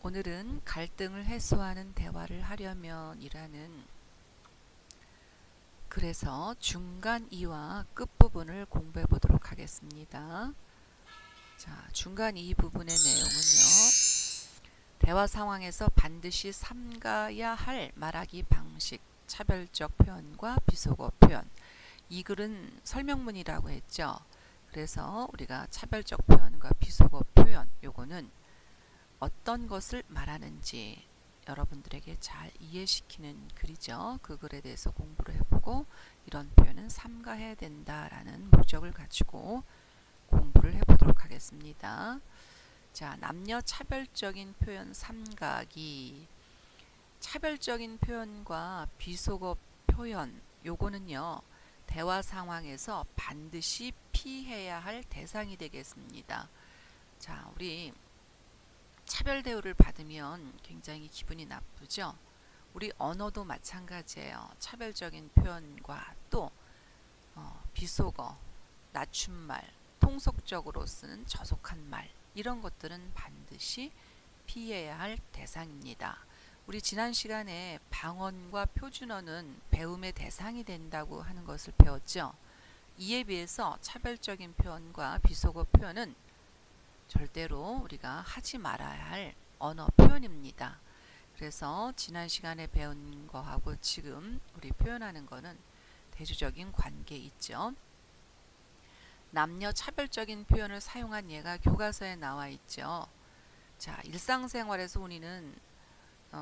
오늘은 갈등을 해소하는 대화를 하려면 이라는 그래서 중간 이와 끝부분을 공부해 보도록 하겠습니다. 자, 중간 이 부분의 내용은요. 대화 상황에서 반드시 삼가야 할 말하기 방식, 차별적 표현과 비속어 표현. 이 글은 설명문이라고 했죠. 그래서 우리가 차별적 표현과 비속어 표현, 요거는 어떤 것을 말하는지 여러분들에게 잘 이해시키는 글이죠. 그 글에 대해서 공부를 해보고 이런 표현은 삼가해야 된다라는 목적을 가지고 공부를 해보도록 하겠습니다. 자, 남녀 차별적인 표현 삼가기. 차별적인 표현과 비속어 표현, 요거는요. 대화 상황에서 반드시 피해야 할 대상이 되겠습니다. 자, 우리 차별 대우를 받으면 굉장히 기분이 나쁘죠. 우리 언어도 마찬가지예요. 차별적인 표현과 또 비속어, 낮춤말, 통속적으로 쓰는 저속한 말, 이런 것들은 반드시 피해야 할 대상입니다. 우리 지난 시간에 방언과 표준어는 배움의 대상이 된다고 하는 것을 배웠죠. 이에 비해서 차별적인 표현과 비속어 표현은 절대로 우리가 하지 말아야 할 언어 표현입니다. 그래서 지난 시간에 배운 거하고 지금 우리 표현하는 거는 대조적인 관계 있죠. 남녀 차별적인 표현을 사용한 예가 교과서에 나와 있죠. 자, 일상생활에서 우리는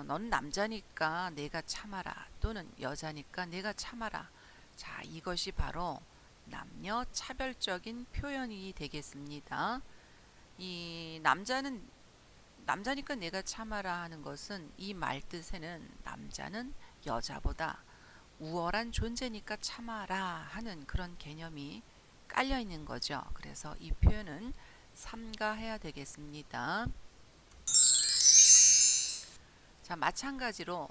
넌 남자니까 내가 참아라, 또는 여자니까 내가 참아라. 자, 이것이 바로 남녀 차별적인 표현이 되겠습니다. 이 남자니까 내가 참아라 하는 것은 이 말 뜻에는 남자는 여자보다 우월한 존재니까 참아라 하는 그런 개념이 깔려 있는 거죠. 그래서 이 표현은 삼가해야 되겠습니다. 자, 마찬가지로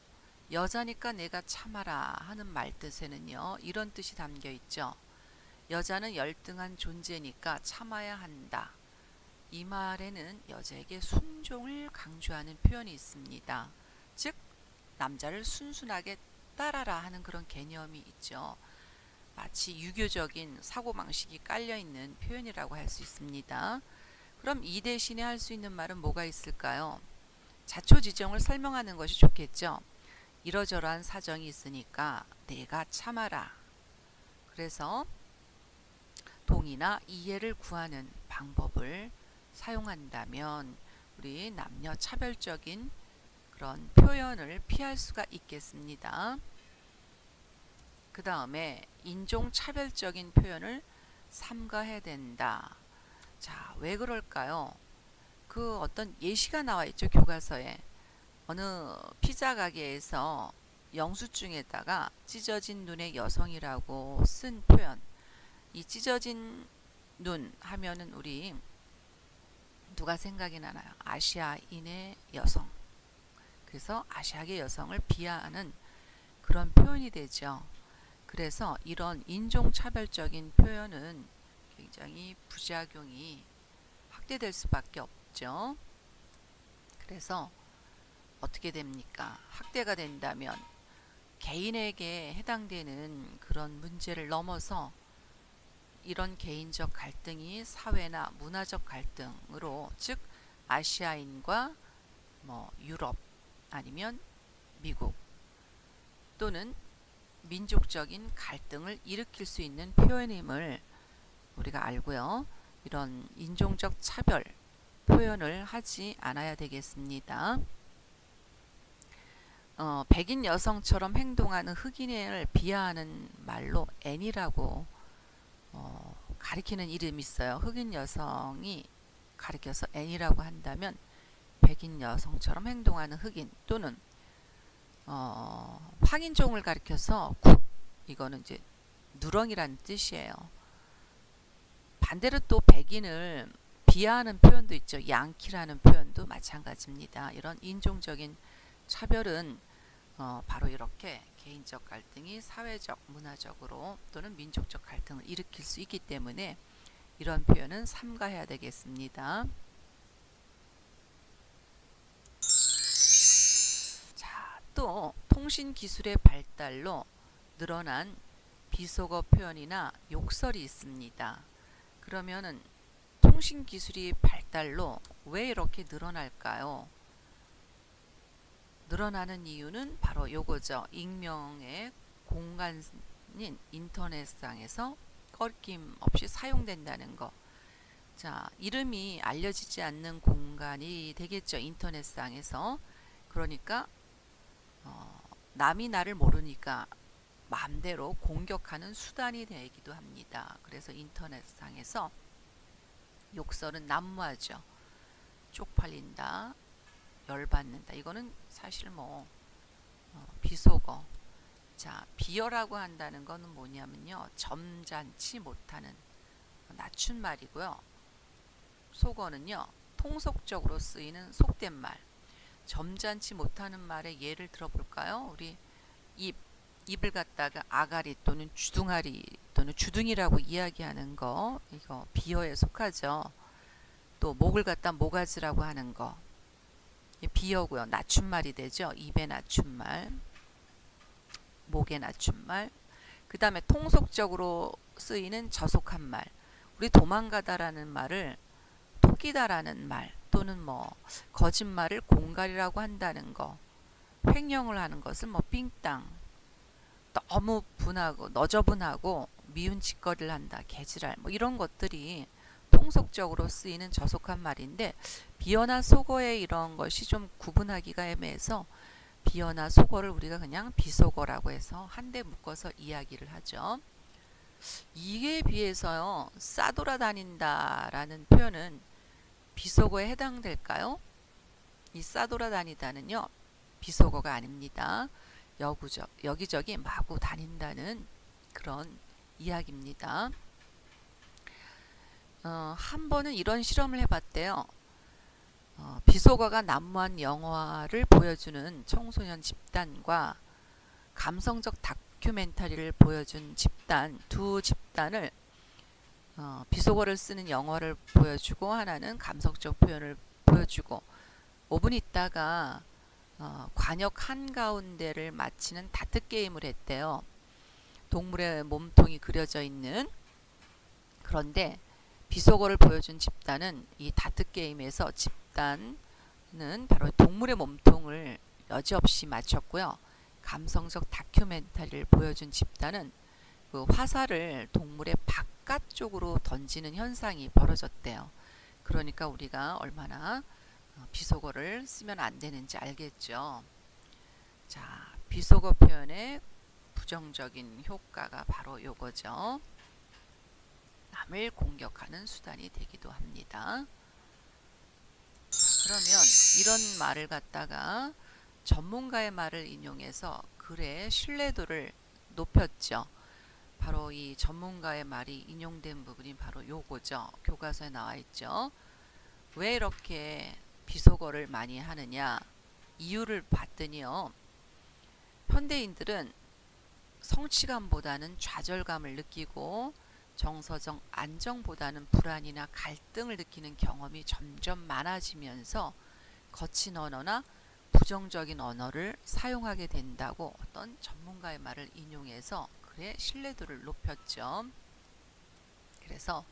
여자니까 내가 참아라 하는 말 뜻에는요. 이런 뜻이 담겨 있죠. 여자는 열등한 존재니까 참아야 한다. 이 말에는 여자에게 순종을 강조하는 표현이 있습니다. 즉, 남자를 순순하게 따라라 하는 그런 개념이 있죠. 마치 유교적인 사고방식이 깔려있는 표현이라고 할 수 있습니다. 그럼 이 대신에 할 수 있는 말은 뭐가 있을까요? 자초지종을 설명하는 것이 좋겠죠. 이러저러한 사정이 있으니까 내가 참아라. 그래서 동의나 이해를 구하는 방법을 사용한다면 우리 남녀 차별적인 그런 표현을 피할 수가 있겠습니다. 그 다음에 인종 차별적인 표현을 삼가해야 된다. 자, 왜 그럴까요? 그 어떤 예시가 나와 있죠. 교과서에 어느 피자 가게에서 영수증에다가 찢어진 눈의 여성이라고 쓴 표현. 이 찢어진 눈 하면은 우리 누가 생각이 나나요? 아시아인의 여성. 그래서 아시아계 여성을 비하하는 그런 표현이 되죠. 그래서 이런 인종차별적인 표현은 굉장히 부작용이 확대될 수밖에 없죠. 그래서 어떻게 됩니까? 학대가 된다면 개인에게 해당되는 그런 문제를 넘어서 이런 개인적 갈등이 사회나 문화적 갈등으로, 즉 아시아인과 유럽 아니면 미국 또는 민족적인 갈등을 일으킬 수 있는 표현임을 우리가 알고요. 이런 인종적 차별 표현을 하지 않아야 되겠습니다. 백인 여성처럼 행동하는 흑인을 비하하는 말로 애니라고 가리키는 이름이 있어요. 흑인 여성이 가리켜서 애니라고 한다면 백인 여성처럼 행동하는 흑인, 또는 황인종을 가리켜서 국, 이거는 이제 누렁이라는 뜻이에요. 반대로 또 백인을 비하하는 표현도 있죠. 양키라는 표현도 마찬가지입니다. 이런 인종적인 차별은 바로 이렇게 개인적 갈등이 사회적, 문화적으로 또는 민족적 갈등을 일으킬 수 있기 때문에 이런 표현은 삼가해야 되겠습니다. 또 통신 기술의 발달로 늘어난 비속어 표현이나 욕설이 있습니다. 그러면은 통신 기술이 발달로 왜 이렇게 늘어날까요? 늘어나는 이유는 바로 요거죠. 익명의 공간인 인터넷상에서 거리낌 없이 사용된다는 거. 자, 이름이 알려지지 않는 공간이 되겠죠. 인터넷상에서. 그러니까 남이 나를 모르니까 마음대로 공격하는 수단이 되기도 합니다. 그래서 인터넷상에서 욕설은 난무하죠. 쪽팔린다, 열받는다. 이거는 사실 비속어. 자, 비어라고 한다는 거는 뭐냐면요, 점잖지 못하는 낮춘말이고요. 속어는요, 통속적으로 쓰이는 속된 말. 점잖지 못하는 말의 예를 들어볼까요? 우리 입을 갖다가 아가리 또는 주둥아리 또는 주둥이라고 이야기하는 거, 이거 비어에 속하죠. 또 목을 갖다 모가지라고 하는 거, 비어고요. 낮춘말이 되죠. 입의 낮춘말, 목의 낮춘말. 그 다음에 통속적으로 쓰이는 저속한 말. 우리 도망가다라는 말을 토끼다라는 말, 또는 거짓말을 공갈이라고 한다는 거, 횡령을 하는 것을 삥땅, 너무 분하고 너저분하고 미운 짓거리를 한다, 개지랄, 이런 것들이 통속적으로 쓰이는 저속한 말인데, 비어나 속어의 이런 것이 좀 구분하기가 애매해서 비어나 속어를 우리가 그냥 비속어라고 해서 한데 묶어서 이야기를 하죠. 이에 비해서요, 싸돌아다닌다라는 표현은 비속어에 해당될까요? 이 싸돌아다니다는요, 비속어가 아닙니다. 여기저기 마구 다닌다는 그런 이야기입니다. 한 번은 이런 실험을 해봤대요. 비속어가 난무한 영화를 보여주는 청소년 집단과 감성적 다큐멘터리를 보여준 집단, 두 집단을 비속어를 쓰는 영화를 보여주고 하나는 감성적 표현을 보여주고 5분 있다가 관역 한가운데를 마치는 다트 게임을 했대요. 동물의 몸통이 그려져 있는. 그런데 비속어를 보여준 집단은 이 다트 게임에서 집단은 바로 동물의 몸통을 여지없이 맞췄고요. 감성적 다큐멘터리를 보여준 집단은 그 화살을 동물의 바깥쪽으로 던지는 현상이 벌어졌대요. 그러니까 우리가 얼마나 비속어를 쓰면 안 되는지 알겠죠. 자, 비속어 표현의 부정적인 효과가 바로 요거죠. 남을 공격하는 수단이 되기도 합니다. 자, 그러면 이런 말을 갖다가 전문가의 말을 인용해서 글의 신뢰도를 높였죠. 바로 이 전문가의 말이 인용된 부분이 바로 요거죠. 교과서에 나와 있죠. 왜 이렇게 비속어를 많이 하느냐, 이유를 봤더니요, 현대인들은 성취감보다는 좌절감을 느끼고 정서적 안정보다는 불안이나 갈등을 느끼는 경험이 점점 많아지면서 거친 언어나 부정적인 언어를 사용하게 된다고 어떤 전문가의 말을 인용해서 글의 신뢰도를 높였죠. 그래서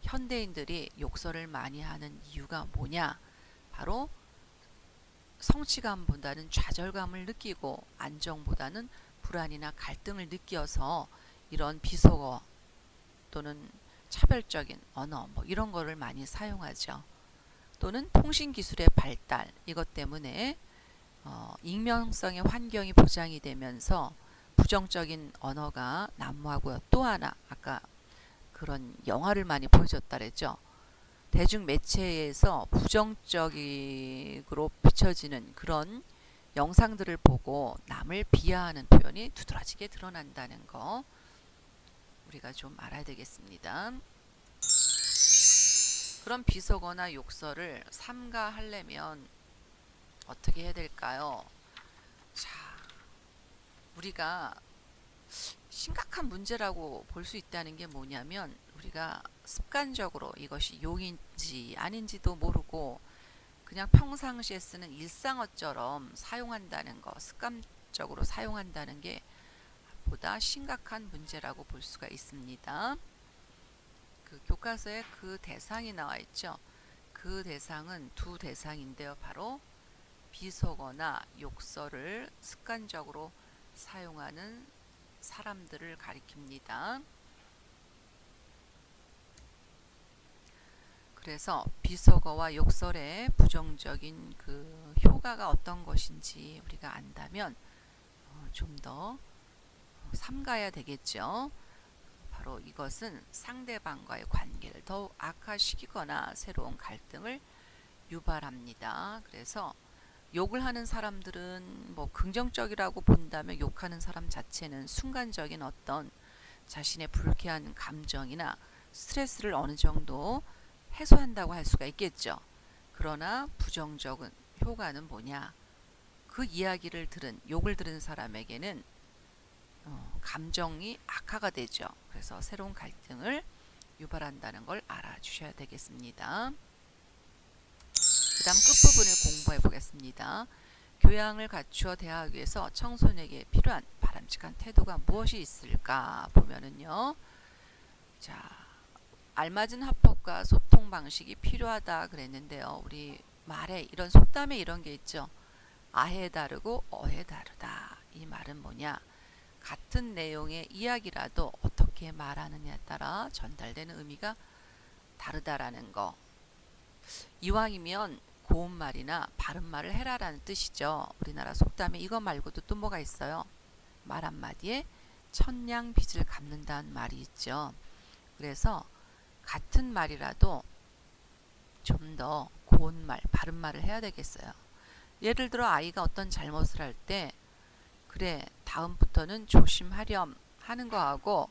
현대인들이 욕설을 많이 하는 이유가 뭐냐? 바로 성취감보다는 좌절감을 느끼고 안정보다는 불안이나 갈등을 느껴서 이런 비속어 또는 차별적인 언어 이런 거를 많이 사용하죠. 또는 통신기술의 발달, 이것 때문에 익명성의 환경이 보장이 되면서 부정적인 언어가 난무하고요. 또 하나, 아까 그런 영화를 많이 보여줬다 그랬죠. 대중매체에서 부정적으로 비춰지는 그런 영상들을 보고 남을 비하하는 표현이 두드러지게 드러난다는 거 우리가 좀 알아야 되겠습니다. 그런 비속어나 욕설을 삼가하려면 어떻게 해야 될까요? 자, 우리가 심각한 문제라고 볼 수 있다는 게 뭐냐면, 우리가 습관적으로 이것이 용인지 아닌지도 모르고 그냥 평상시에 쓰는 일상어처럼 사용한다는 거, 습관적으로 사용한다는 게 보다 심각한 문제라고 볼 수가 있습니다. 그 교과서에 그 대상이 나와 있죠. 그 대상은 두 대상인데요. 바로 비속어나 욕설을 습관적으로 사용하는 사람들을 가리킵니다. 그래서 비속어와 욕설의 부정적인 그 효과가 어떤 것인지 우리가 안다면 좀 더 삼가야 되겠죠. 바로 이것은 상대방과의 관계를 더욱 악화시키거나 새로운 갈등을 유발합니다. 그래서 욕을 하는 사람들은 뭐 긍정적이라고 본다면 욕하는 사람 자체는 순간적인 어떤 자신의 불쾌한 감정이나 스트레스를 어느 정도 해소한다고 할 수가 있겠죠. 그러나 부정적인 효과는 뭐냐? 그 이야기를 들은, 욕을 들은 사람에게는 감정이 악화가 되죠. 그래서 새로운 갈등을 유발한다는 걸 알아주셔야 되겠습니다. 그 다음 끝부분을 공부해 보겠습니다. 교양을 갖추어 대하기 위해서 청소년에게 필요한 바람직한 태도가 무엇이 있을까 보면은요. 자, 알맞은 화법과 소통 방식이 필요하다 그랬는데요. 우리 말에 이런 속담에 이런 게 있죠. 아해 다르고 어해 다르다. 이 말은 뭐냐? 같은 내용의 이야기라도 어떻게 말하느냐에 따라 전달되는 의미가 다르다라는 거. 이왕이면 고운 말이나 바른 말을 해라라는 뜻이죠. 우리나라 속담에 이거 말고도 또 뭐가 있어요? 말 한마디에 천냥 빚을 갚는다는 말이 있죠. 그래서 같은 말이라도 좀 더 고운 말, 바른 말을 해야 되겠어요. 예를 들어 아이가 어떤 잘못을 할 때 그래 다음부터는 조심하렴 하는 거하고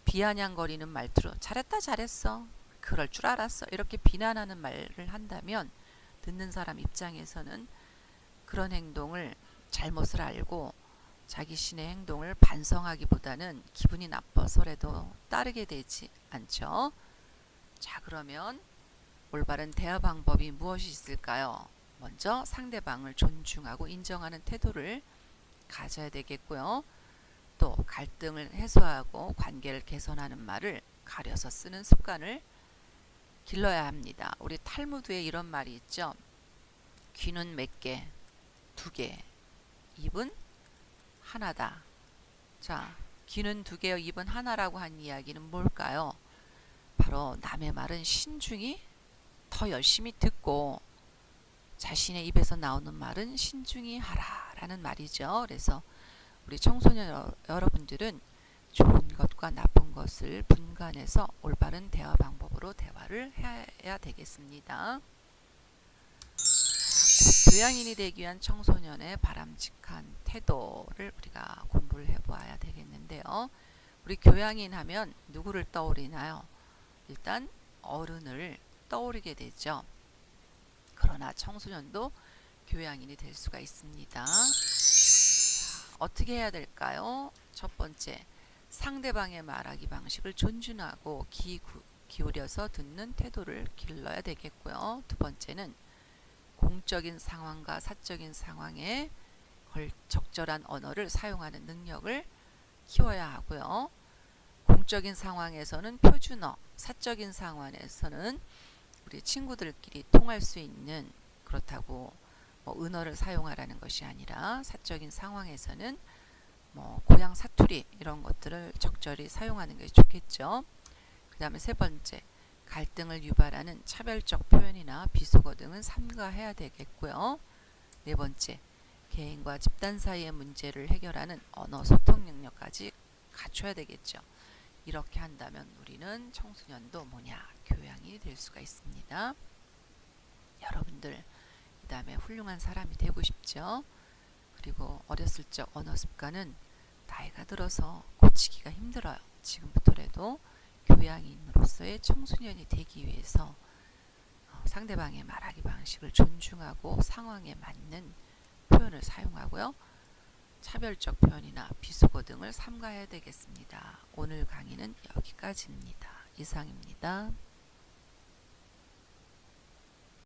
비아냥거리는 말투로 잘했다 잘했어 그럴 줄 알았어 이렇게 비난하는 말을 한다면 듣는 사람 입장에서는 그런 행동을 잘못을 알고 자기 신의 행동을 반성하기보다는 기분이 나빠서라도 따르게 되지 않죠. 자, 그러면 올바른 대화 방법이 무엇이 있을까요? 먼저 상대방을 존중하고 인정하는 태도를 가져야 되겠고요. 또 갈등을 해소하고 관계를 개선하는 말을 가려서 쓰는 습관을 길러야 합니다. 우리 탈무드에 이런 말이 있죠. 귀는 몇 개, 두 개, 입은 하나다. 자, 귀는 두 개요, 입은 하나라고 한 이야기는 뭘까요? 바로 남의 말은 신중히 더 열심히 듣고 자신의 입에서 나오는 말은 신중히 하라라는 말이죠. 그래서 우리 청소년 여러분들은 좋은 것과 나쁜 것을 분간해서 올바른 대화 방법으로 대화를 해야 되겠습니다. 교양인이 되기 위한 청소년의 바람직한 태도를 우리가 공부를 해보아야 되겠는데요. 우리 교양인 하면 누구를 떠올리나요? 일단 어른을 떠오르게 되죠. 그러나 청소년도 교양인이 될 수가 있습니다. 어떻게 해야 될까요? 첫 번째, 상대방의 말하기 방식을 존중하고 귀 기울여서 듣는 태도를 길러야 되겠고요. 두 번째는 공적인 상황과 사적인 상황에 적절한 언어를 사용하는 능력을 키워야 하고요. 공적인 상황에서는 표준어, 사적인 상황에서는 우리 친구들끼리 통할 수 있는 그렇다고 은어를 사용하라는 것이 아니라 사적인 상황에서는 고향 사투리 이런 것들을 적절히 사용하는 것이 좋겠죠. 그 다음에 세 번째, 갈등을 유발하는 차별적 표현이나 비속어 등은 삼가해야 되겠고요. 네 번째, 개인과 집단 사이의 문제를 해결하는 언어 소통 능력까지 갖춰야 되겠죠. 이렇게 한다면 우리는 청소년도 교양이 될 수가 있습니다. 여러분들 그 다음에 훌륭한 사람이 되고 싶죠. 그리고 어렸을 적 언어 습관은 나이가 들어서 고치기가 힘들어요. 지금부터라도 교양인으로서의 청소년이 되기 위해서 상대방의 말하기 방식을 존중하고 상황에 맞는 표현을 사용하고요. 차별적 표현이나 비속어 등을 삼가해야 되겠습니다. 오늘 강의는 여기까지입니다. 이상입니다.